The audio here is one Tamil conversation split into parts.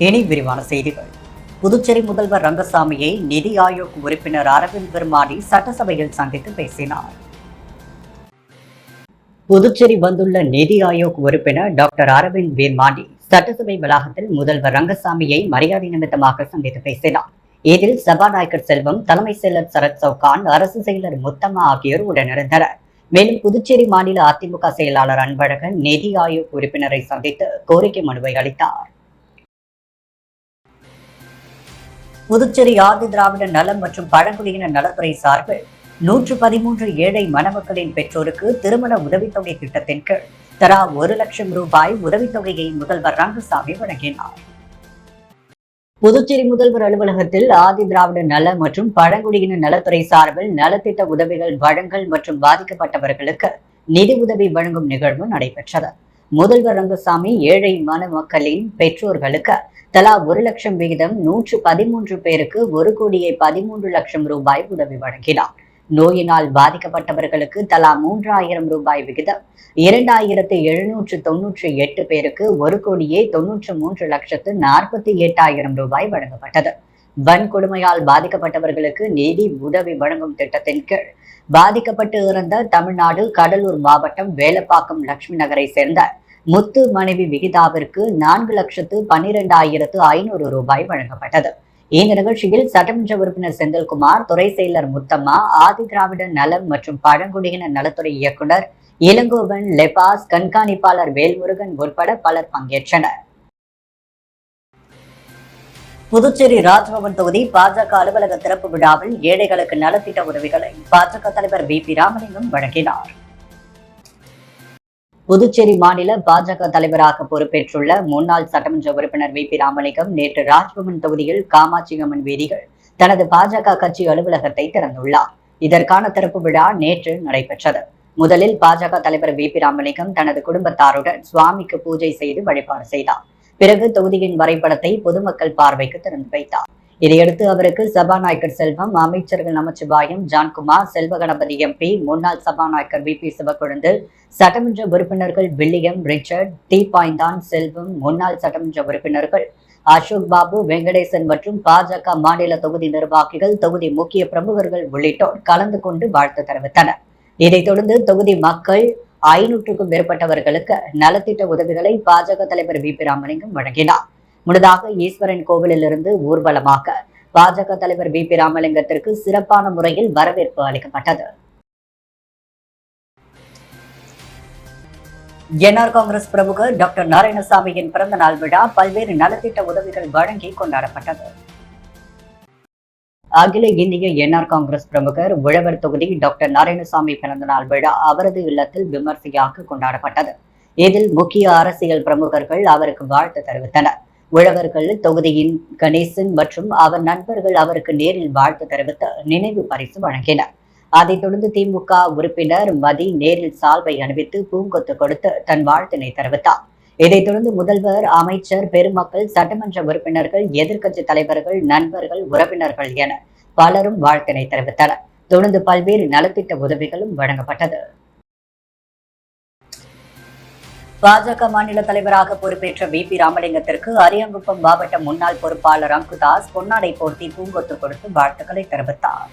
இனி விரிவான செய்திகள். புதுச்சேரி முதல்வர் ரங்கசாமியை நிதி ஆயோக் உறுப்பினர் அரவிந்த் விர்மாடி சட்டசபையில் சந்தித்து பேசினார். புதுச்சேரி வந்துள்ள நிதி ஆயோக் உறுப்பினர் டாக்டர் அரவிந்த் விர்மாடி சட்டசபை வளாகத்தில் முதல்வர் ரங்கசாமியை மரியாதை நிமித்தமாக சந்தித்து பேசினார். இதில் சபாநாயகர் செல்வம், தலைமை செயலர் சரத் சவுகான், அரசு செயலர் முத்தம்மா ஆகியோர் உடனிருந்தனர். மேலும் புதுச்சேரி மாநில அதிமுக செயலாளர் அன்பழகன் நிதி ஆயோக் உறுப்பினரை சந்தித்து கோரிக்கை மனுவை அளித்தார். புதுச்சேரி ஆதி திராவிட நலம் மற்றும் பழங்குடியின நலத்துறை சார்பில் 113 ஏழை மணமக்களின் பெற்றோருக்கு திருமண உதவித்தொகை திட்டத்தின் கீழ் தலா 1 லட்சம் ரூபாய் உதவித்தொகையை முதல்வர் ரங்கசாமி வழங்கினார். புதுச்சேரி முதல்வர் அலுவலகத்தில் ஆதி திராவிட நல மற்றும் பழங்குடியின நலத்துறை சார்பில் நலத்திட்ட உதவிகள் வழங்கல் மற்றும் பாதிக்கப்பட்டவர்களுக்கு நிதி உதவி வழங்கும் நிகழ்வு நடைபெற்றது. முதல்வர் ரங்கசாமி ஏழை மணமக்களின் பெற்றோர்களுக்கு தலா 1 லட்சம் விகிதம் 113 பேருக்கு 1,13 லட்சம் ரூபாய் உதவி வழங்கினார். நோயினால் பாதிக்கப்பட்டவர்களுக்கு தலா 3,000 ரூபாய் விகிதம் 2,798 பேருக்கு 1,93,48,000 ரூபாய் வழங்கப்பட்டது. வன்கொடுமையால் பாதிக்கப்பட்டவர்களுக்கு நிதி உதவி வழங்கும் திட்டத்தின் கீழ் பாதிக்கப்பட்டு இறந்த தமிழ்நாடு கடலூர் மாவட்டம் வேலப்பாக்கம் லட்சுமி நகரை சேர்ந்த முத்து மனைவி விகிதாவிற்கு 4,12,500 ரூபாய் வழங்கப்பட்டது. இந்த நிகழ்ச்சியில் சட்டமன்ற உறுப்பினர் செந்தில்குமார், துறை செயலர் முத்தம்மா, ஆதி திராவிட நலம் மற்றும் பழங்குடியின நலத்துறை இயக்குனர் இளங்கோவன், லெபாஸ் கண்காணிப்பாளர் வேல்முருகன் உட்பட பலர் பங்கேற்றனர். புதுச்சேரி ராஜ்பவன் தொகுதி பாஜக அலுவலக திறப்பு விழாவில் ஏழைகளுக்கு நலத்திட்ட உதவிகளை பாஜக தலைவர் VP ராமலிங்கம் வழங்கினார். புதுச்சேரி மாநில பாஜக தலைவராக பொறுப்பேற்றுள்ள முன்னாள் சட்டமன்ற உறுப்பினர் VP ராமலிங்கம் நேற்று ராஜ்பவன் தொகுதியில் காமாட்சி அம்மன் வீதியில் தனது பாஜக கட்சி அலுவலகத்தை திறந்துள்ளார். இதற்கான திறப்பு விழா நேற்று நடைபெற்றது. முதலில் பாஜக தலைவர் VP ராமலிங்கம் தனது குடும்பத்தாருடன் சுவாமிக்கு பூஜை செய்து வழிபாடு செய்தார். பிறகு தொகுதியின் வரைபடத்தை பொதுமக்கள் பார்வைக்கு திறந்து வைத்தார். இதையடுத்து அவருக்கு சபாநாயகர் செல்வம், அமைச்சர்கள் நமச்சிவாயம், ஜான்குமார், செல்வகணபதி MP, முன்னாள் சபாநாயகர் VP சிவக்கொழுந்து, சட்டமன்ற உறுப்பினர்கள் வில்லியம், ரிச்சர்ட், தீப்பாய்ந்தான் செல்வம், முன்னாள் சட்டமன்ற உறுப்பினர்கள் அசோக் பாபு, வெங்கடேசன் மற்றும் பாஜக மாநில தொகுதி நிர்வாகிகள், தொகுதி முக்கிய பிரமுகர்கள் உள்ளிட்டோர் கலந்து கொண்டு வாழ்த்து தெரிவித்தனர். இதைத் தொடர்ந்து தொகுதி மக்கள் 500க்கும் மேற்பட்டவர்களுக்கு நலத்திட்ட உதவிகளை பாஜக தலைவர் VP ராமலிங்கம் வழங்கினார். முன்னதாக ஈஸ்வரன் கோவிலில் இருந்து ஊர்வலமாக பாஜக தலைவர் VP ராமலிங்கத்திற்கு சிறப்பான முறையில் வரவேற்பு அளிக்கப்பட்டது. என்ஆர் காங்கிரஸ் பிரமுகர் டாக்டர் நாராயணசாமியின் பிறந்த நாள் விழா பல்வேறு நலத்திட்ட உதவிகள் வழங்கி கொண்டாடப்பட்டது. அகில இந்திய என்ஆர் காங்கிரஸ் பிரமுகர் உழவர் தொகுதி டாக்டர் நாராயணசாமி பிறந்த நாள் விழா அவரது இல்லத்தில் விமர்சையாக கொண்டாடப்பட்டது. இதில் முக்கிய அரசியல் பிரமுகர்கள் அவருக்கு வாழ்த்து தெரிவித்தனர். உழவர்கள் தொகுதியின் கணேசன் மற்றும் அவர் நண்பர்கள் அவருக்கு நேரில் வாழ்த்து தெரிவித்து நினைவு பரிசு வழங்கினர். அதைத் தொடர்ந்து திமுக உறுப்பினர் மதி நேரில் சால்வை அணிவித்து பூங்கொத்து கொடுத்து தன் வாழ்த்தினை தெரிவித்தார். இதைத் தொடர்ந்து முதல்வர், அமைச்சர், பெருமக்கள், சட்டமன்ற உறுப்பினர்கள், எதிர்க்கட்சி தலைவர்கள், நண்பர்கள், உறவினர்கள் என பலரும் வாழ்த்தினை தெரிவித்தனர். தொடர்ந்து பல்வேறு நலத்திட்ட உதவிகளும் வழங்கப்பட்டது. பாஜக மாநில தலைவராக பொறுப்பேற்ற VP ராமலிங்கத்திற்கு அரியாங்குப்பம் மாவட்ட முன்னாள் பொறுப்பாளர் அங்குதாஸ் பொன்னாடை போர்த்தி பூங்கொத்து கொடுத்து வாழ்த்துக்களை தெரிவித்தார்.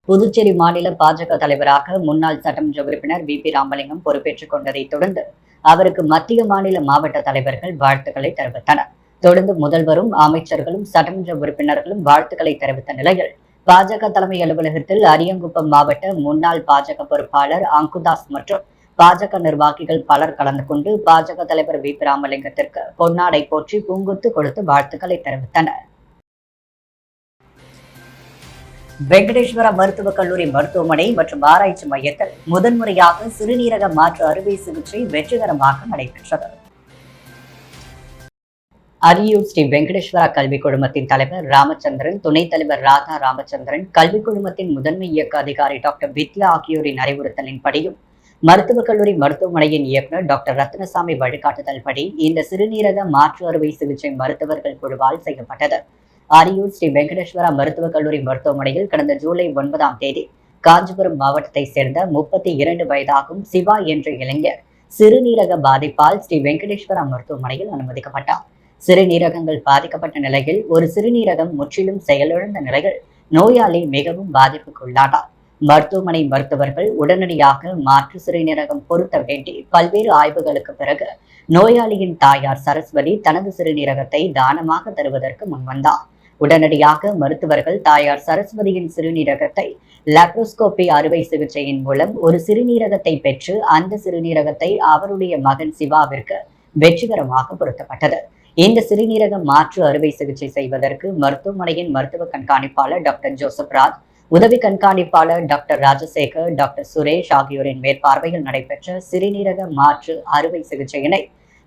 புதுச்சேரி மாநில பாஜக தலைவராக முன்னாள் சட்டமன்ற உறுப்பினர் VP ராமலிங்கம் பொறுப்பேற்றுக் கொண்டதை தொடர்ந்து அவருக்கு மத்திய மாநில மாவட்ட தலைவர்கள் வாழ்த்துக்களை தெரிவித்தனர். தொடர்ந்து முதல்வரும், அமைச்சர்களும், சட்டமன்ற உறுப்பினர்களும் வாழ்த்துக்களை தெரிவித்த நிலையில் பாஜக தலைமை அலுவலகத்தில் அரியாங்குப்பம் மாவட்ட முன்னாள் பாஜக பொறுப்பாளர் அங்குதாஸ் மற்றும் பாஜக நிர்வாகிகள் பலர் கலந்து கொண்டு பாஜக தலைவர் VP ராமலிங்கத்திற்கு பொன்னாடை போற்றி பூங்குத்து கொடுத்து வாழ்த்துக்களை தெரிவித்தனர். வெங்கடேஸ்வரா மருத்துவக் கல்லூரி மருத்துவமனை மற்றும் ஆராய்ச்சி மையத்தில் முதன்முறையாக சிறுநீரக மாற்று அறுவை சிகிச்சை வெற்றிகரமாக நடைபெற்றது. அரியூர் ஸ்ரீ வெங்கடேஸ்வரா கல்விக் குழுமத்தின் தலைவர் ராமச்சந்திரன், துணைத் தலைவர் ராதா ராமச்சந்திரன், கல்விக் குழுமத்தின் முதன்மை இயக்க அதிகாரி டாக்டர் வித்யா ஆகியோரின் அறிவுறுத்தலின்படியும் மருத்துவக் கல்லூரி மருத்துவமனையின் இயக்குநர் டாக்டர் ரத்னசாமி வழிகாட்டுதல் படி இந்த சிறுநீரக மாற்று அறுவை சிகிச்சை மருத்துவர்கள் குழுவால் செய்யப்பட்டது. அரியூர் ஸ்ரீ வெங்கடேஸ்வரா மருத்துவக் கல்லூரி மருத்துவமனையில் கடந்த ஜூலை 9ஆம் தேதி காஞ்சிபுரம் மாவட்டத்தை சேர்ந்த 32 வயதாகும் சிவா என்ற இளைஞர் சிறுநீரக பாதிப்பால் ஸ்ரீ வெங்கடேஸ்வரா மருத்துவமனையில் அனுமதிக்கப்பட்டார். சிறுநீரகங்கள் பாதிக்கப்பட்ட நிலையில் ஒரு சிறுநீரகம் முற்றிலும் செயலிழந்த நிலையில் நோயாளி மிகவும் பாதிப்புக்குள்ளானார். மருத்துவமனை மருத்துவர்கள் உடனடியாக மாற்று சிறுநீரகம் பொருத்த வேண்டி பல்வேறு ஆய்வுகளுக்கு பிறகு நோயாளியின் தாயார் சரஸ்வதி தனது சிறுநீரகத்தை தானமாக தருவதற்கு முன்வந்தார். உடனடியாக மருத்துவர்கள் தாயார் சரஸ்வதியின் சிறுநீரகத்தை லாப்ரோஸ்கோபி அறுவை சிகிச்சையின் மூலம் ஒரு சிறுநீரகத்தை பெற்று அந்த சிறுநீரகத்தை அவருடைய மகன் சிவாவிற்கு வெற்றிகரமாக பொருத்தப்பட்டது. இந்த சிறுநீரக மாற்று அறுவை சிகிச்சை செய்வதற்கு மருத்துவமனையின் மருத்துவ கண்காணிப்பாளர் டாக்டர் ஜோசப் ராஜ், உதவி கண்காணிப்பாளர் டாக்டர் ராஜசேகர், டாக்டர் சுரேஷ் ஆகியோரின் மேற்பார்வையில் நடைபெற்ற சிறுநீரக மாற்று அறுவை சிகிச்சையினை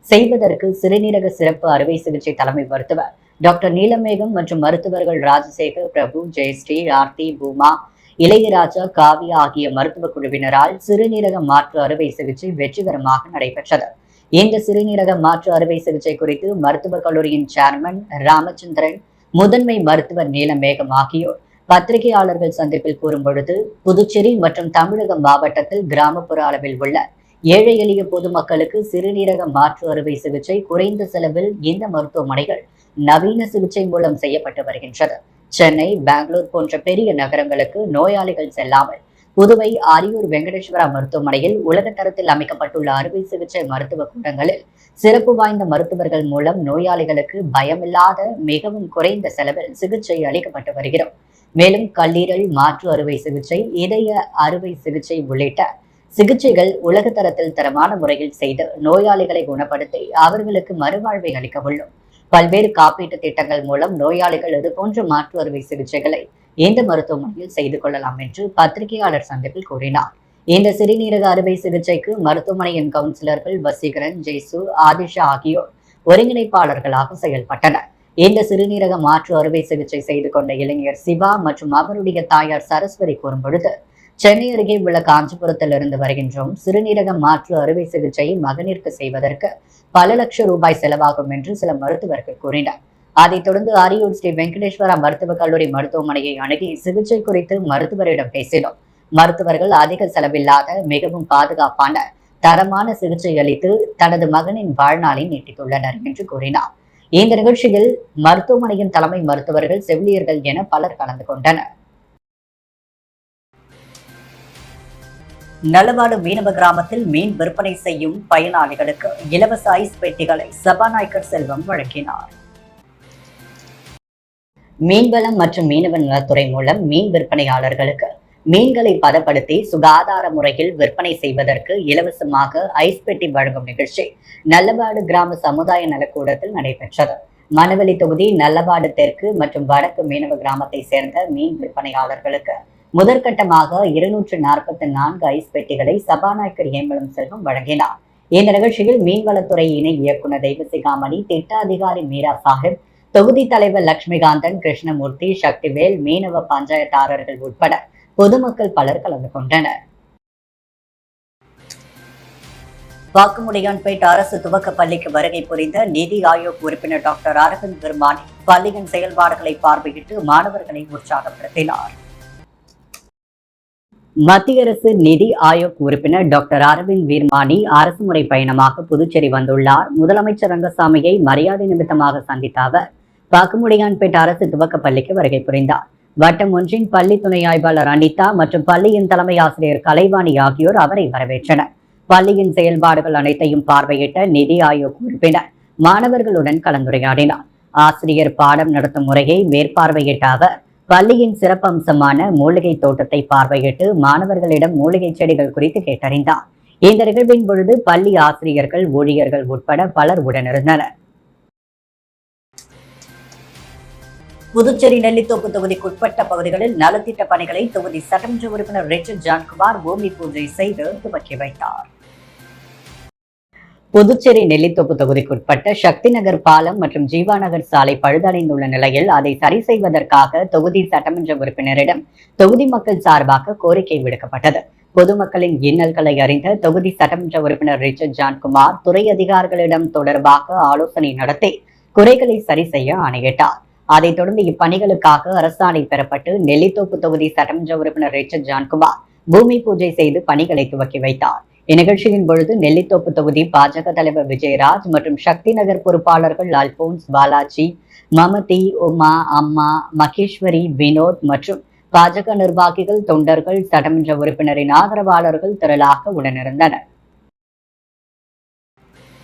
செய்வதற்கு சிறுநீரக சிறப்பு அறுவை சிகிச்சை தலைமை மருத்துவர் டாக்டர் நீலமேகம் மற்றும் மருத்துவர்கள் ராஜசேகர், பிரபு, ஜெயஸ்ரீ, ஆர்த்தி, பூமா, இளையராஜா, காவியா ஆகிய மருத்துவ குழுவினரால் சிறுநீரக மாற்று அறுவை சிகிச்சை வெற்றிகரமாக நடைபெற்றது. இந்த சிறுநீரக மாற்று அறுவை சிகிச்சை குறித்து மருத்துவக் கல்லூரியின் சேர்மன் ராமச்சந்திரன், முதன்மை மருத்துவர் நீலமேகம் ஆகியோர் பத்திரிகையாளர்கள் சந்திப்பில் கூறும் பொழுது, புதுச்சேரி மற்றும் தமிழக மாவட்டத்தில் கிராமப்புற அளவில் உள்ள ஏழை எளிய பொதுமக்களுக்கு சிறுநீரக மாற்று அறுவை சிகிச்சை குறைந்த செலவில் இந்த மருத்துவமனைகள் நவீன சிகிச்சை மூலம் செய்யப்பட்டு வருகின்றது. சென்னை, பெங்களூர் போன்ற பெரிய நகரங்களுக்கு நோயாளிகள் செல்லாமல் புதுவை அரியூர் வெங்கடேஸ்வரா மருத்துவமனையில் உலக தரத்தில் அமைக்கப்பட்டுள்ள அறுவை சிகிச்சை மருத்துவ கூடங்களில் சிறப்பு வாய்ந்த மருத்துவர்கள் மூலம் நோயாளிகளுக்கு பயமில்லாத மிகவும் குறைந்த செலவில் சிகிச்சை அளிக்கப்பட்டு வருகிறோம். மேலும் கல்லீரல் மாற்று அறுவை சிகிச்சை, இதய அறுவை சிகிச்சை உள்ளிட்ட சிகிச்சைகள் உலக தரத்தில் தரமான முறையில் செய்து நோயாளிகளை குணப்படுத்தி அவர்களுக்கு மறுவாழ்வை அளிக்க உள்ளோம். பல்வேறு காப்பீட்டு திட்டங்கள் மூலம் நோயாளிகள் இதுபோன்ற மாற்று அறுவை சிகிச்சைகளை இந்த மருத்துவமனையில் செய்து கொள்ளலாம் என்று பத்திரிகையாளர் சந்திப்பில் கூறினார். இந்த சிறுநீரக அறுவை சிகிச்சைக்கு மருத்துவமனையின் கவுன்சிலர்கள் வசீகரன், ஜெய்சு, ஆதிஷா ஆகியோர் ஒருங்கிணைப்பாளர்களாக செயல்பட்டனர். இந்த சிறுநீரக மாற்று அறுவை சிகிச்சை செய்து கொண்ட இளைஞர் சிவா மற்றும் அவருடைய தாயார் சரஸ்வதி கூறும் பொழுது, சென்னை அருகே உள்ள காஞ்சிபுரத்தில் இருந்து வருகின்றோம். சிறுநீரக மாற்று அறுவை சிகிச்சையை மகனிற்கு செய்வதற்கு பல லட்சம் ரூபாய் செலவாகும் என்று சில மருத்துவர்கள் கூறினர். அதைத் தொடர்ந்து அரியூர் ஸ்ரீ வெங்கடேஸ்வரா மருத்துவக் கல்லூரி மருத்துவமனையை அணுகி சிகிச்சை குறித்து மருத்துவரிடம் பேசினோம். மருத்துவர்கள் அதிக செலவில்லாத மிகவும் பாதுகாப்பான தரமான சிகிச்சை அளித்து தனது மகனின் வாழ்நாளை நீட்டித்துள்ளனர் என்று கூறினார். இந்த நிகழ்ச்சியில் மருத்துவமனையின் தலைமை மருத்துவர்கள், செவிலியர்கள் என பலர் கலந்து கொண்டனர். நல்லவாடு மீனவ கிராமத்தில் மீன் விற்பனை செய்யும் பயனாளிகளுக்கு இலவச ஐஸ் பெட்டிகளை சபாநாயகர் செல்வம் வழங்கினார். மீன்வளம் மற்றும் மீனவ நலத்துறை மூலம் மீன் விற்பனையாளர்களுக்கு மீன்களை பதப்படுத்தி சுகாதார முறையில் விற்பனை செய்வதற்கு இலவசமாக ஐஸ் பெட்டி வழங்கும் நிகழ்ச்சி நல்லவாடு கிராம சமுதாய நலக்கூடத்தில் நடைபெற்றது. மணவெளி தொகுதி நல்லவாடு தெற்கு மற்றும் வடக்கு மீனவ கிராமத்தை சேர்ந்த மீன் விற்பனையாளர்களுக்கு முதற்கட்டமாக 244 ஐஸ் பெட்டிகளை சபாநாயகர் ஏம்பலம் செல்வம் வழங்கினார். இந்த நிகழ்ச்சியில் மீன்வளத்துறை இணை இயக்குநர் தெய்வசிகாமணி, திட்ட அதிகாரி மீரா சாஹிப், தொகுதி தலைவர் லட்சுமிகாந்தன், கிருஷ்ணமூர்த்தி, சக்திவேல், மீனவ பஞ்சாயத்தாரர்கள் உட்பட பொதுமக்கள் பலர் கலந்து கொண்டனர். வாக்குமுடியான்பேட் அரசு துவக்க பள்ளிக்கு வருகை புரிந்த நிதி ஆயோக் உறுப்பினர் டாக்டர் அரவிந்த் விர்மானி பள்ளியின் செயல்பாடுகளை பார்வையிட்டு மாணவர்களை உற்சாகப்படுத்தினார். மத்திய அரசு நிதி ஆயோக் உறுப்பினர் டாக்டர் அரவிந்த் வீர்மானி அரசு முறை பயணமாக புதுச்சேரி வந்துள்ளார். முதலமைச்சர் ரங்கசாமியை மரியாதை நிமித்தமாக சந்தித்த அவர் வாக்குமுடியான்பேட் அரசு துவக்க பள்ளிக்கு வருகை புரிந்தார். வட்டம் ஒன்றின் பள்ளி துணை ஆய்வாளர் அனிதா மற்றும் பள்ளியின் தலைமை ஆசிரியர் கலைவாணி ஆகியோர் அவரை வரவேற்றனர். பள்ளியின் செயல்பாடுகள் அனைத்தையும் பார்வையிட்ட நிதி ஆயோக் உறுப்பினர் மாணவர்களுடன் கலந்துரையாடினார். ஆசிரியர் பாடம் நடத்தும் முறையை மேற்பார்வையிட்ட அவர் பள்ளியின் சிறப்பம்சமான மூலிகை தோட்டத்தை பார்வையிட்டு மாணவர்களிடம் மூலிகை செடிகள் குறித்து கேட்டறிந்தார். இந்த நிகழ்வின் பொழுது பள்ளி ஆசிரியர்கள், ஊழியர்கள் உட்பட பலர் உடனிருந்தனர். புதுச்சேரி நெல்லித்தோப்பு தொகுதிக்குட்பட்ட பகுதிகளில் நலத்திட்ட பணிகளை தொகுதி சட்டமன்ற உறுப்பினர் ரிச்சர்ட் ஜான்குமார் பூமி பூஜை செய்து துவக்கி வைத்தார். புதுச்சேரி நெல்லித்தோப்பு தொகுதிக்குட்பட்ட சக்தி நகர் பாலம் மற்றும் ஜீவா நகர் சாலை பழுதடைந்துள்ள நிலையில் அதை சரி செய்வதற்காக தொகுதி சட்டமன்ற உறுப்பினரிடம் தொகுதி மக்கள் சார்பாக கோரிக்கை விடுக்கப்பட்டது. பொதுமக்களின் இன்னல்களை அறிந்த தொகுதி சட்டமன்ற உறுப்பினர் ரிச்சர்ட் ஜான்குமார் துறை அதிகாரிகளிடம் தொடர்பாக ஆலோசனை நடத்தி குறைகளை சரி செய்ய ஆணையிட்டார். அதைத் தொடர்ந்து இப்பணிகளுக்காக அரசாணை பெறப்பட்டு நெல்லித்தோப்பு தொகுதி சட்டமன்ற உறுப்பினர் ரிச்சர்ட் ஜான்குமார் பூமி பூஜை செய்து பணிகளை துவக்கி வைத்தார். இந்நிகழ்ச்சியின் பொழுது நெல்லித்தோப்பு தொகுதி பாஜக தலைவர் விஜயராஜ் மற்றும் சக்தி நகர் பொறுப்பாளர்கள் அல்போன்ஸ், பாலாஜி, மமதி, உமா, அம்மா, மகேஸ்வரி, வினோத் மற்றும் பாஜக நிர்வாகிகள், தொண்டர்கள், சட்டமன்ற உறுப்பினரின் ஆதரவாளர்கள் திரளாக உடனிருந்தனர்.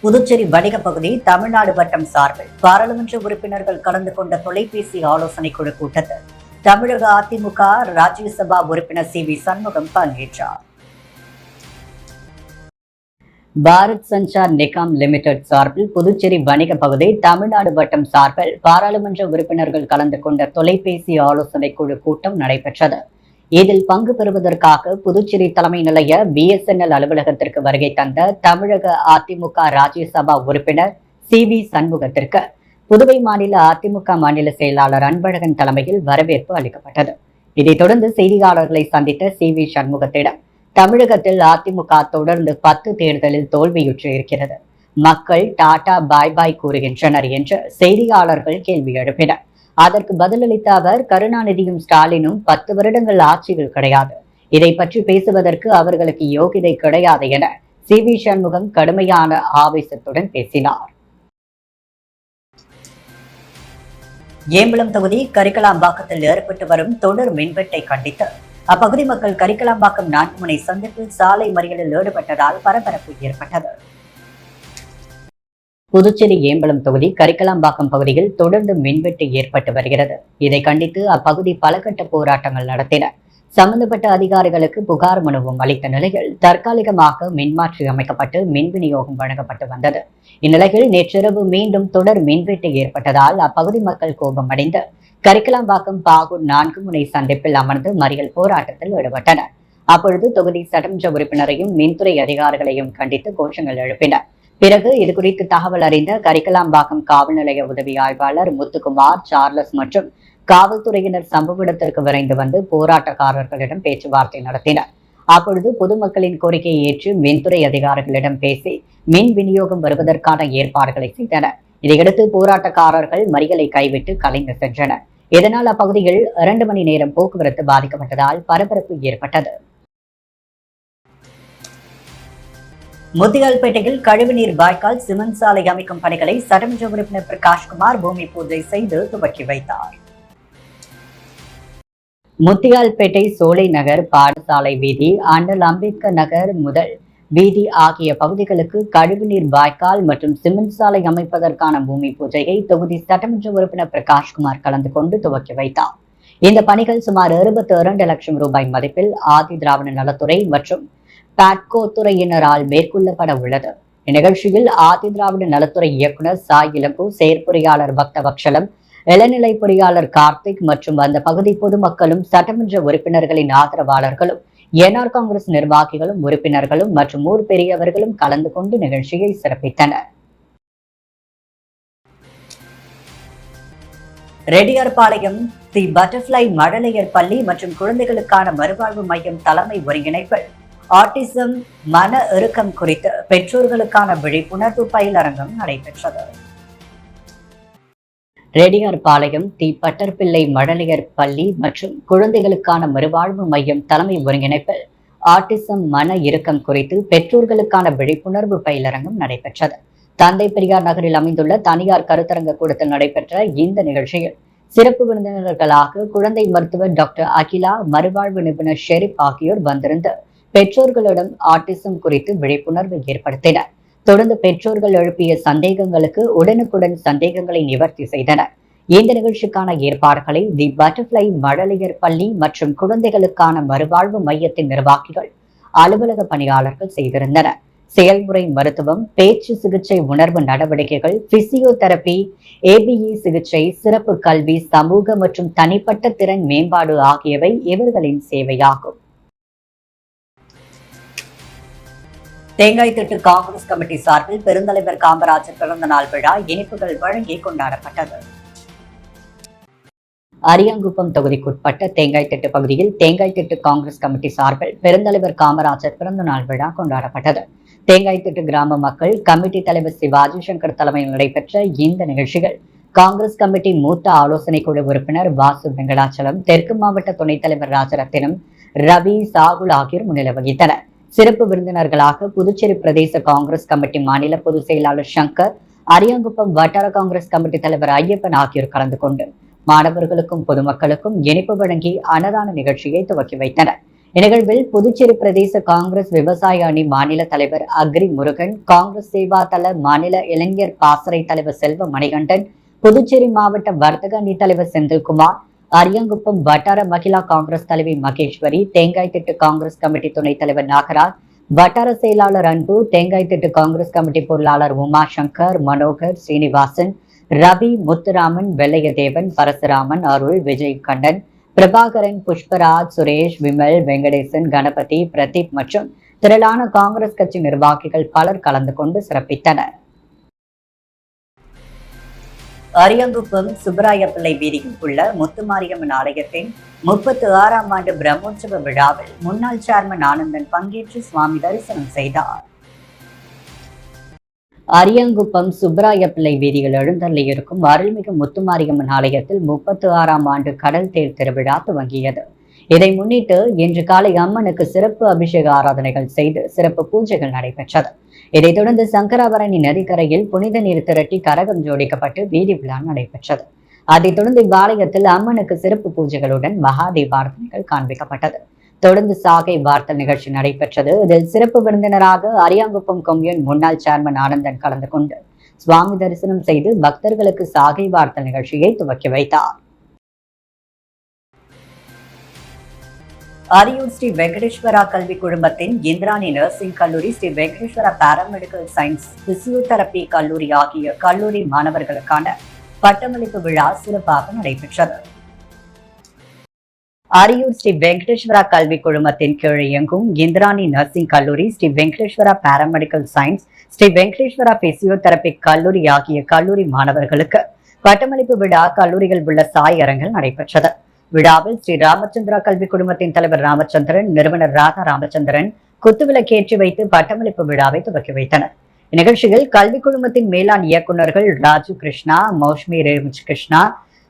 புதுச்சேரி வணிக பகுதி தமிழ்நாடு வட்டம் சார்பில் பாராளுமன்ற உறுப்பினர்கள் கலந்து கொண்ட தொலைபேசி ஆலோசனை குழு கூட்டத்தில் தமிழக அதிமுக ராஜ்யசபா உறுப்பினர் சி வி சண்முகம் பங்கேற்றார். பாரத் சஞ்சார் நிகாம் லிமிடெட் சார்பில் புதுச்சேரி வணிக பகுதி தமிழ்நாடு வட்டம் சார்பில் பாராளுமன்ற உறுப்பினர்கள் கலந்து கொண்ட தொலைபேசி ஆலோசனை குழு கூட்டம் நடைபெற்றது. இதில் பங்கு பெறுவதற்காக புதுச்சேரி தலைமை நிலைய BSNL அலுவலகத்திற்கு வருகை தந்த தமிழக அதிமுக ராஜ்யசபா உறுப்பினர் சி வி சண்முகத்திற்கு புதுவை மாநில அதிமுக மாநில செயலாளர் அன்பழகன் தலைமையில் வரவேற்பு அளிக்கப்பட்டது. இதைத் தொடர்ந்து செய்தியாளர்களை சந்தித்த சி வி சண்முகத்திடம் தமிழகத்தில் அதிமுக தொடர்ந்து 10 தேர்தலில் தோல்வியுற்று இருக்கிறது, மக்கள் டாடா பாய் பாய் கூறுகின்றனர் என்று செய்தியாளர்கள் கேள்வி எழுப்பினர். அதற்கு பதிலளித்த அவர், கருணாநிதியும் ஸ்டாலினும் 10 வருடங்கள் ஆட்சிகள் கிடையாது, இதை பற்றி பேசுவதற்கு அவர்களுக்கு யோகிதை கிடையாது என சி வி சண்முகம் கடுமையான ஆவேசத்துடன் பேசினார். ஏம்பலம் தொகுதி கரிக்கலாம்பாக்கத்தில் ஏற்பட்டு வரும் தொடர் மின்வெட்டை கண்டித்து அப்பகுதி மக்கள் கரிக்கலாம்பாக்கம் 4 முனை சந்திப்பில் சாலை மறியலில் ஈடுபட்டதால் பரபரப்பு ஏற்பட்டது. புதுச்சேரி ஏம்பலம் தொகுதி கரிக்கலாம்பாக்கம் பகுதியில் தொடர்ந்து மின்வெட்டு ஏற்பட்டு வருகிறது. இதை கண்டித்து அப்பகுதி பல கட்ட போராட்டங்கள் நடத்தின. சம்பந்தப்பட்ட அதிகாரிகளுக்கு புகார் மனுவும் அளித்த நிலையில் தற்காலிகமாக மின்மாற்றி அமைக்கப்பட்டு மின் விநியோகம் வழங்கப்பட்டு வந்தது. இந்நிலையில் நேற்றிரவு மீண்டும் தொடர் மின்வெட்டு ஏற்பட்டதால் அப்பகுதி மக்கள் கோபமடைந்து கரிக்கலாம்பாக்கம் பாகூர் 4 முனை சந்திப்பில் அமர்ந்து மறியல் போராட்டத்தில் ஈடுபட்டனர். அப்பொழுது தொகுதி சட்டமன்ற உறுப்பினரையும் மின்துறை அதிகாரிகளையும் கண்டித்து கோஷங்கள் எழுப்பினர். பிறகு இதுகுறித்து தகவல் அறிந்த கரிக்கலாம்பாக்கம் காவல் நிலைய உதவி ஆய்வாளர் முத்துக்குமார், சார்லஸ் மற்றும் காவல்துறையினர் சம்பவ இடத்திற்கு விரைந்து வந்து போராட்டக்காரர்களிடம் பேச்சுவார்த்தை நடத்தினர். அப்பொழுது பொதுமக்களின் கோரிக்கையை ஏற்று மின்துறை அதிகாரிகளிடம் பேசி மின் விநியோகம் வருவதற்கான ஏற்பாடுகளை செய்தனர். இதையடுத்து போராட்டக்காரர்கள் மறியலை கைவிட்டு கலைந்து சென்றனர். இதனால் அப்பகுதியில் 2 மணி நேரம் போக்குவரத்து பாதிக்கப்பட்டதால் பரபரப்பு ஏற்பட்டது. முத்தியால்பேட்டையில் கழிவுநீர் வாய்க்கால் சிமெண்ட் சாலை அமைக்கும் பணிகளை சட்டமன்ற உறுப்பினர் பிரகாஷ்குமார் பூமி பூஜை செய்து துவக்கி வைத்தார். முத்தியால்பேட்டை சோலை நகர் பாடசாலை வீதி, அண்ணல் அம்பேத்கர் நகர் முதல் வீதி ஆகிய பகுதிகளுக்கு கழிவுநீர் வாய்க்கால் மற்றும் சிமெண்ட் சாலை அமைப்பதற்கான பூமி பூஜையை தொகுதி சட்டமன்ற உறுப்பினர் பிரகாஷ்குமார் கலந்து கொண்டு துவக்கி வைத்தார். இந்த பணிகள் சுமார் 22 லட்சம் ரூபாய் மதிப்பில் ஆதி திராவிட நலத்துறை மற்றும் பாட்கோ துறையினரால் மேற்கொள்ளப்பட உள்ளது. இந்நிகழ்ச்சியில் ஆதி திராவிட நலத்துறை இயக்குநர் சாய் இளங்கோ, செயற்பொறியாளர் பக்தவக்ஷலம், இளநிலை பொறியாளர் கார்த்திக் மற்றும் அந்த பகுதி பொதுமக்களும் சட்டமன்ற உறுப்பினர்களின் ஆதரவாளர்களும் என்ஆர் காங்கிரஸ் நிர்வாகிகளும் உறுப்பினர்களும் மற்றும் ஊர் பெரியவர்களும் கலந்து கொண்டு நிகழ்ச்சியை சிறப்பித்தனர். ரெட்டியார்பாளையம் தி பட்டர்ஃப்ளை மழலையர் பள்ளி மற்றும் குழந்தைகளுக்கான மறுவாழ்வு மையம் தலைமை ஒருங்கிணைப்பில் ஆட்டிசம் மன இறுக்கம் குறித்து பெற்றோர்களுக்கான விழிப்புணர்வு பயிலரங்கம் நடைபெற்றது. ரெட்டியார்பாளையம் தி பட்டர்பிள்ளை மழலையர் பள்ளி மற்றும் குழந்தைகளுக்கான மறுவாழ்வு மையம் தலைமை ஒருங்கிணைப்பில் ஆட்டிசம் மன இறுக்கம் குறித்து பெற்றோர்களுக்கான விழிப்புணர்வு பயிலரங்கம் நடைபெற்றது. தந்தை பெரியார் நகரில் அமைந்துள்ள தனியார் கருத்தரங்க கூடத்தில் நடைபெற்ற இந்த நிகழ்ச்சியில் சிறப்பு விருந்தினர்களாக குழந்தை மருத்துவர் டாக்டர் அகிலா, மறுவாழ்வு நிபுணர் ஷெரீப் ஆகியோர் வந்திருந்து பெற்றோர்களிடம் ஆட்டிசம் குறித்து விழிப்புணர்வு ஏற்படுத்தினர். தொடர்ந்து பெற்றோர்கள் எழுப்பிய சந்தேகங்களுக்கு உடனுக்குடன் சந்தேகங்களை நிவர்த்தி செய்தனர். இந்த நிகழ்ச்சிக்கான ஏற்பாடுகளை தி பட்டர்ஃப்ளை மழலையர் பள்ளி மற்றும் குழந்தைகளுக்கான மறுவாழ்வு மையத்தின் நிர்வாகிகள், அலுவலக பணியாளர்கள் செய்திருந்தனர். செயல்முறை மருத்துவம், பேச்சு சிகிச்சை, உணர்வு நடவடிக்கைகள், பிசியோதெரபி, ABE சிகிச்சை, சிறப்பு கல்வி, சமூக மற்றும் தனிப்பட்ட திறன் மேம்பாடு ஆகியவை இவர்களின் சேவையாகும். தேங்காய்திட்டு காங்கிரஸ் கமிட்டி சார்பில் பெருந்தலைவர் காமராஜர் பிறந்த நாள் விழா இனிப்புகள் வழங்கி கொண்டாடப்பட்டது. அரியாங்குப்பம் தொகுதிக்குட்பட்ட தேங்காய்திட்டு பகுதியில் தேங்காய்திட்டு காங்கிரஸ் கமிட்டி சார்பில் பெருந்தலைவர் காமராஜர் பிறந்த நாள் விழா கொண்டாடப்பட்டது. தேங்காய்திட்டு கிராம மக்கள் கமிட்டி தலைவர் சிவாஜி சங்கர் தலைமையில் நடைபெற்ற இந்த நிகழ்ச்சிகள் காங்கிரஸ் கமிட்டி மூத்த ஆலோசனை குழு உறுப்பினர் வாசு வெங்கடாச்சலம், தெற்கு மாவட்ட துணைத் தலைவர் ராஜரத்தினம், ரவி, சாகுல் ஆகியோர் முன்னிலை வகித்தனர். சிறப்பு விருந்தினர்களாக புதுச்சேரி பிரதேச காங்கிரஸ் கமிட்டி மாநில பொதுச் செயலாளர் சங்கர், அரியாங்குப்பம் வட்டார காங்கிரஸ் கமிட்டி தலைவர் ஐயப்பன் ஆகியோர் கலந்து கொண்டு மாணவர்களுக்கும் பொதுமக்களுக்கும் இனிப்பு வழங்கி அன்னதான நிகழ்ச்சியை துவக்கி வைத்தனர். இந்நிகழ்வில் புதுச்சேரி பிரதேச காங்கிரஸ் விவசாய அணி மாநில தலைவர் அக்ரி முருகன், காங்கிரஸ் சேவா தள மாநில இளைஞர் பாசறை தலைவர் செல்வ மணிகண்டன், புதுச்சேரி மாவட்ட வர்த்தக அணி தலைவர் செந்தில்குமார், அரியாங்குப்பம் வட்டார மகிழா காங்கிரஸ் தலைவி மகேஸ்வரி, தேங்காய் திட்டு காங்கிரஸ் கமிட்டி துணைத் தலைவர் நாகராஜ், வட்டார செயலாளர் அன்பு, தேங்காய் திட்டு காங்கிரஸ் கமிட்டி பொருளாளர் உமா சங்கர், மனோகர், சீனிவாசன், ரவி, முத்துராமன், வெள்ளையதேவன், பரசுராமன், அருள், விஜய் கண்டன், பிரபாகரன், புஷ்பராஜ், சுரேஷ், விமல், வெங்கடேசன், கணபதி, பிரதீப் மற்றும் திரளான காங்கிரஸ் கட்சி நிர்வாகிகள் பலர் கலந்து கொண்டு சிறப்பித்தனர். அரியாங்குப்பம் சுப்பராய பிள்ளை வீதியில் உள்ள முத்துமாரியம்மன் ஆலயத்தின் 36ஆம் ஆண்டு பிரம்மோற்சவ விழாவில் முன்னாள் சேர்மன் ஆனந்தன் பங்கேற்று சுவாமி தரிசனம் செய்தார். அரியாங்குப்பம் சுப்பராய பிள்ளை வீதியில் எழுந்தள்ளியிருக்கும் அருள்மிகு முத்துமாரியம்மன் ஆலயத்தில் 36ஆம் ஆண்டு கடல் தேர் திருவிழா துவங்கியது. இதை முன்னிட்டு இன்று காலை அம்மனுக்கு சிறப்பு அபிஷேக ஆராதனைகள் செய்து சிறப்பு பூஜைகள் நடைபெற்றது. இதைத் தொடர்ந்து சங்கராபரணி நதிக்கரையில் புனித நீர் திரட்டி கரகம் ஜோடிக்கப்பட்டு வீதி விழா நடைபெற்றது. அதைத் தொடர்ந்து இவ்வாலயத்தில் அம்மனுக்கு சிறப்பு பூஜைகளுடன் மகா தீபாரதனைகள் காண்பிக்கப்பட்டது. தொடர்ந்து சாகை வார்த்தல் நிகழ்ச்சி நடைபெற்றது. இதில் சிறப்பு விருந்தினராக அரியாங்குப்பம் கொம்யூன் முன்னாள் சேர்மன் ஆனந்தன் கலந்து கொண்டு சுவாமி தரிசனம் செய்து பக்தர்களுக்கு சாகை வார்த்தல் நிகழ்ச்சியை துவக்கி வைத்தார். அரியூர் ஸ்ரீ வெங்கடேஸ்வரா கல்வி குழுமத்தின் இந்திராணி நர்சிங் கல்லூரி, Sri Venkateswara paramedical science, physiotherapy கல்லூரி ஆகிய கல்லூரி மாணவர்களுக்கான பட்டமளிப்பு விழா சிறப்பாக நடைபெற்றது. அரியூர் ஸ்ரீ வெங்கடேஸ்வரா கல்வி குழுமத்தின் கீழ் இயங்கும் இந்திராணி நர்சிங் கல்லூரி, Sri Venkateswara paramedical science, Sri Venkateswara physiotherapy கல்லூரி ஆகிய கல்லூரி மாணவர்களுக்கு பட்டமளிப்பு விழா கல்லூரிகள் உள்ள சாய் அரங்கில் நடைபெற்றது. விழாவில் ஸ்ரீ ராமச்சந்திரா கல்வி குழுமத்தின் தலைவர் ராமச்சந்திரன், நிறுவனர் ராதா ராமச்சந்திரன் குத்துவிளக்கேற்றி வைத்து பட்டமளிப்பு விழாவை துவக்கி வைத்தனர். இந்நிகழ்ச்சியில் கல்வி குழுமத்தின் மேலாண் இயக்குநர்கள் ராஜு கிருஷ்ணா, மௌஷ்மி ரேமுஜ் கிருஷ்ணா,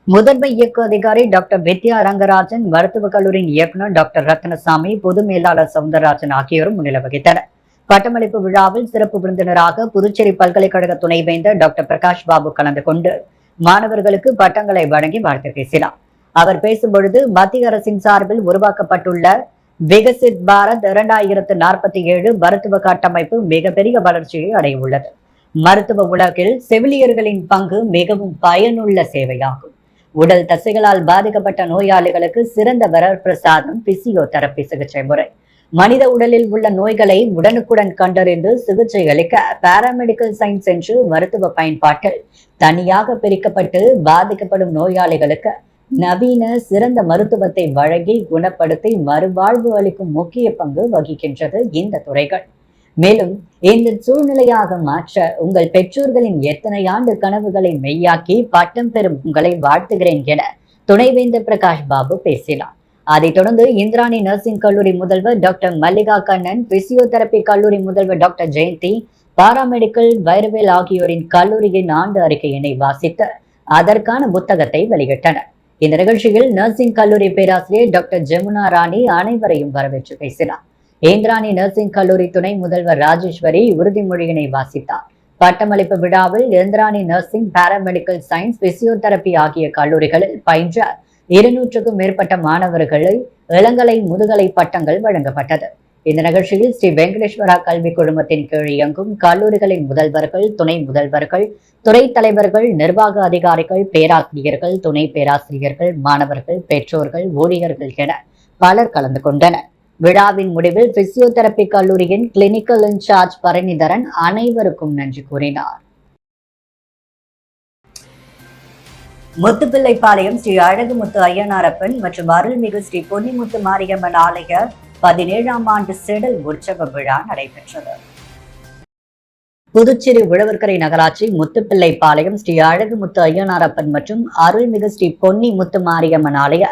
முதன்மை இயக்கு அதிகாரி டாக்டர் வித்யா ரங்கராஜன், மருத்துவக் கல்லூரியின் இயக்குநர் டாக்டர் ரத்னசாமி, பொது மேலாளர் சவுந்தரராஜன் ஆகியோரும் முன்னிலை வகித்தனர். பட்டமளிப்பு விழாவில் சிறப்பு விருந்தினராக புதுச்சேரி பல்கலைக்கழக துணைவேந்தர் டாக்டர் பிரகாஷ் பாபு கலந்து கொண்டு மாணவர்களுக்கு பட்டங்களை வழங்கி வாழ்த்து பேசினார். அவர் பேசும்பொழுது மத்திய அரசின் சார்பில் உருவாக்கப்பட்டுள்ள விகசித் பாரத் 2047 மருத்துவ கட்டமைப்பு மிகப்பெரிய வளர்ச்சியை அடையுள்ளது. மருத்துவ உலகில் செவிலியர்களின் பங்கு மிகவும் பயனுள்ள சேவையாகும். உடல் தசைகளால் பாதிக்கப்பட்ட நோயாளிகளுக்கு சிறந்த வரப்பிரசாதம் பிசியோதெரபி சிகிச்சை முறை. மனித உடலில் உள்ள நோய்களை உடனுக்குடன் கண்டறிந்து சிகிச்சை அளிக்க பாராமெடிக்கல் சயின்ஸ் என்று மருத்துவ பயன்பாட்டில் தனியாக பிரிக்கப்பட்டு பாதிக்கப்படும் நோயாளிகளுக்கு நவீன சிறந்த மருத்துவத்தை வழங்கி குணப்படுத்தி மறுவாழ்வு அளிக்கும் முக்கிய பங்கு வகிக்கின்றது இந்த துறைகள். மேலும் இந்த சூழ்நிலையாக மாற்ற உங்கள் பெற்றோர்களின் எத்தனை ஆண்டு கனவுகளை மெய்யாக்கி பட்டம் பெறும் உங்களை வாழ்த்துகிறேன் என துணைவேந்தர் பிரகாஷ் பாபு பேசினார். அதைத் தொடர்ந்து இந்திராணி நர்சிங் கல்லூரி முதல்வர் டாக்டர் மல்லிகா கண்ணன், பிசியோதெரபி கல்லூரி முதல்வர் டாக்டர் ஜெயந்தி, பாராமெடிக்கல் வைரவேல் ஆகியோரின் கல்லூரியின் ஆண்டு அறிக்கையினை வாசித்து அதற்கான புத்தகத்தை வெளியிட்டனர். இந்த நிகழ்ச்சியில் நர்சிங் கல்லூரி பேராசிரியர் டாக்டர் ஜமுனா ராணி அனைவரையும் வரவேற்று பேசினார். இந்திராணி நர்சிங் கல்லூரி துணை முதல்வர் ராஜேஸ்வரி உறுதிமொழியினை வாசித்தார். பட்டமளிப்பு விழாவில் Indrani nursing, paramedical science, physiotherapy ஆகிய கல்லூரிகளில் பயின்ற 200க்கும் மேற்பட்ட மாணவர்களை இளங்கலை, முதுகலை பட்டங்கள் வழங்கப்பட்டது. இந்த நிகழ்ச்சியில் ஸ்ரீ வெங்கடேஸ்வரா கல்வி குழுமத்தின் கீழ் இயங்கும் கல்லூரிகளின் முதல்வர்கள், துணை முதல்வர்கள், துறை தலைவர்கள், நிர்வாக அதிகாரிகள், பேராசிரியர்கள், துணை பேராசிரியர்கள், மாணவர்கள், பெற்றோர்கள், ஊழியர்கள் என பலர் கலந்து கொண்டனர். விழாவின் முடிவில் பிசியோதெரபி கல்லூரியின் கிளினிக்கல் இன்சார்ஜ் பரணிதரன் அனைவருக்கும் நன்றி கூறினார். முத்துப்பிள்ளைப்பாளையம் ஸ்ரீ அழகுமுத்து ஐயனாரப்பன் மற்றும் அருள்மிகு ஸ்ரீ பொன்னிமுத்து மாரியம்மன் ஆலய 17ஆம் ஆண்டு செடல் உற்சவ விழா நடைபெற்றது. புதுச்சேரி உழவர்கரை நகராட்சி முத்துப்பிள்ளைப்பாளையம் ஸ்ரீ அழகுமுத்து ஐயனாரப்பன் மற்றும் அருள்மிகு ஸ்ரீ பொன்னி முத்து மாரியம்மன் ஆலய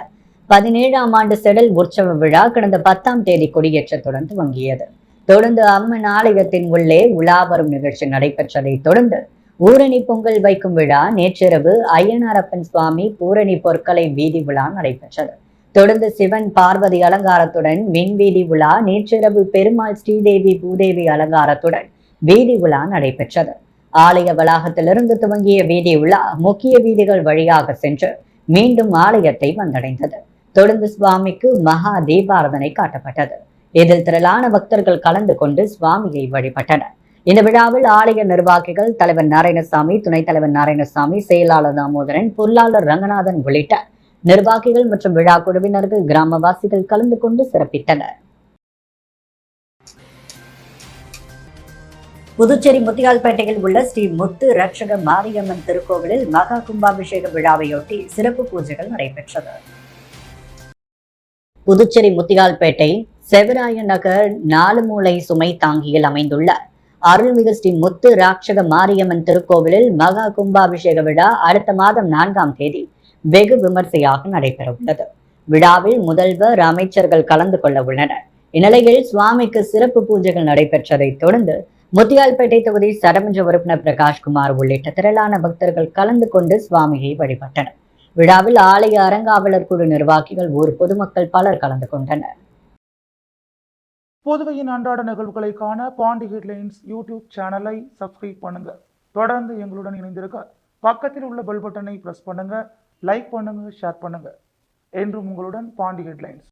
17ஆம் ஆண்டு செடல் உற்சவ விழா கடந்த 10ஆம் தேதி கொடியேற்றத்துடன் துவங்கியது. தொடர்ந்து அம்மன் ஆலயத்தின் உள்ளே உலா வரும் நிகழ்ச்சி நடைபெற்றதை தொடர்ந்து ஊரணி பொங்கல் வைக்கும் விழா நேற்றிரவு ஐயனாரப்பன் சுவாமி பூரணி பொற்களை வீதி விழா நடைபெற்றது. தொடர்ந்து சிவன் பார்வதி அலங்காரத்துடன் மின்வீதி உலா, நேற்றிரவு பெருமாள் ஸ்ரீதேவி பூதேவி அலங்காரத்துடன் வீதி உலா நடைபெற்றது. ஆலய வளாகத்திலிருந்து துவங்கிய வீதி உலா முக்கிய வீதிகள் வழியாக சென்று மீண்டும் ஆலயத்தை வந்தடைந்தது. தொடர்ந்து சுவாமிக்கு மகா தீபாரதனை காட்டப்பட்டது. இதில் திரளான பக்தர்கள் கலந்து கொண்டு சுவாமியை வழிபட்டனர். இந்த விழாவில் ஆலய நிர்வாகிகள் தலைவர் நாராயணசாமி, துணைத் தலைவர் நாராயணசாமி, செயலாளர் தாமோதரன், பொருளாளர் ரங்கநாதன் உள்ளிட்ட நிர்வாகிகள் மற்றும் விழா குழுவினர்கள், கிராமவாசிகள் கலந்து கொண்டு சிறப்பித்தனர். புதுச்சேரி முத்தியால்பேட்டையில் உள்ள ஸ்ரீ முத்து ரட்சக மாரியம்மன் திருக்கோவிலில் மகா கும்பாபிஷேக விழாவையொட்டி சிறப்பு பூஜைகள் நடைபெற்றது. புதுச்சேரி முத்தியால்பேட்டை செவராய நகர் 4 மூலை சுமை தாங்கியில் அமைந்துள்ள அருள்மிகு ஸ்ரீ முத்து ராட்சக மாரியம்மன் திருக்கோவிலில் மகா கும்பாபிஷேக விழா அடுத்த மாதம் 4ஆம் தேதி வெகு விமர்சையாக நடைபெற உள்ளது. விழாவில் முதல்வர், அமைச்சர்கள் கலந்து கொள்ள உள்ளனர். இந்நிலையில் சுவாமிக்கு சிறப்பு பூஜைகள் நடைபெற்றதை தொடர்ந்து முத்தியால்பேட்டை தொகுதி சட்டமன்ற உறுப்பினர் பிரகாஷ்குமார் உள்ளிட்ட திரளான பக்தர்கள் கலந்து கொண்டு சுவாமியை வழிபட்டனர். விழாவில் ஆலய அறங்காவலர் குழு நிர்வாகிகள், ஊர் பொதுமக்கள் பலர் கலந்து கொண்டனர். புதுவையின் அன்றாட நிகழ்வுகளை காண பாண்டி ஹெட்லைன்ஸ் யூடியூப் சேனலை சப்ஸ்கிரைப் பண்ணுங்க. தொடர்ந்து எங்களுடன் இணைந்திருக்க பக்கத்தில் உள்ள பெல் பட்டனை பிரஸ் பண்ணுங்க, லைக் பண்ணுங்க, ஷேர் பண்ணுங்க. என்றும் உங்களுடன் பாண்டி ஹெட்லைன்ஸ்.